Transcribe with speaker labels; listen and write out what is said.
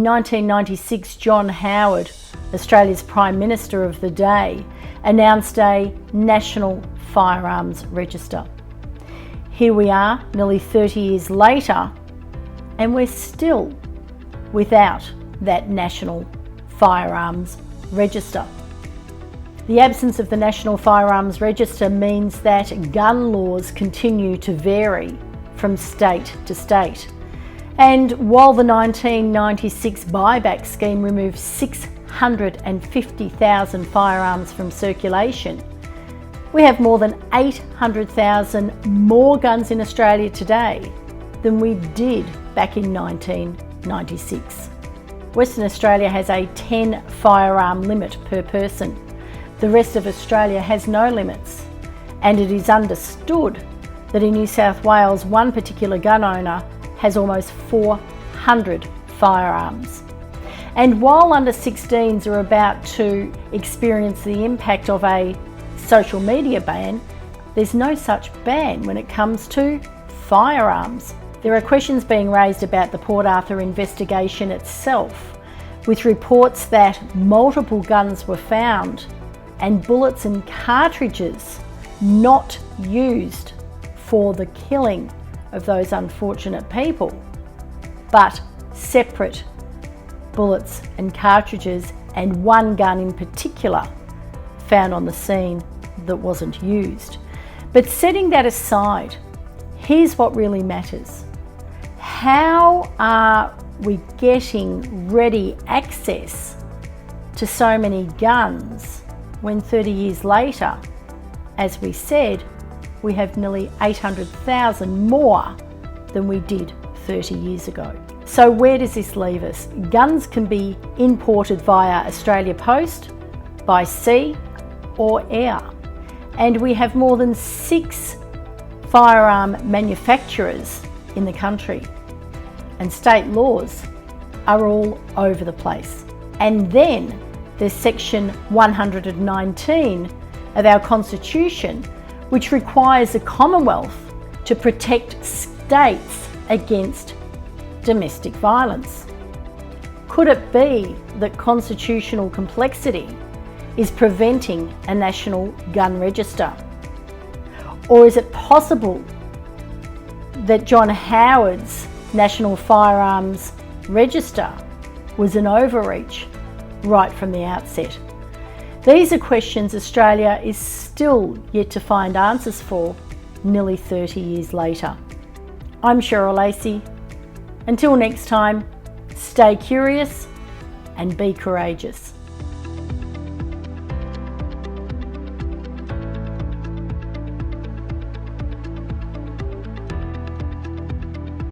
Speaker 1: In 1996, John Howard, Australia's Prime Minister of the day, announced a National Firearms Register. Here we are, nearly 30 years later, and we're still without that National Firearms Register. The absence of the National Firearms Register means that gun laws continue to vary from state to state. And while the 1996 buyback scheme removed 650,000 firearms from circulation, we have more than 800,000 more guns in Australia today than we did back in 1996. Western Australia has a 10 firearm limit per person. The rest of Australia has no limits, and it is understood that in New South Wales, one particular gun owner has almost 400 firearms. And while under 16s are about to experience the impact of a social media ban, there's no such ban when it comes to firearms. There are questions being raised about the Port Arthur investigation itself, with reports that multiple guns were found and bullets and cartridges not used for the killing of those unfortunate people, but separate bullets and cartridges, and one gun in particular found on the scene that wasn't used. But setting that aside, here's what really matters. How are we getting ready access to so many guns when 30 years later, as we said, we have nearly 800,000 more than we did 30 years ago? So where does this leave us? Guns can be imported via Australia Post, by sea or air. And we have more than 6 firearm manufacturers in the country. And state laws are all over the place. And then there's Section 119 of our Constitution, which requires the Commonwealth to protect states against domestic violence. Could it be that constitutional complexity is preventing a national gun register? Or is it possible that John Howard's National Firearms Register was an overreach right from the outset? These are questions Australia is still yet to find answers for nearly 30 years later. I'm Cheryl Lacey. Until next time, stay curious and be courageous.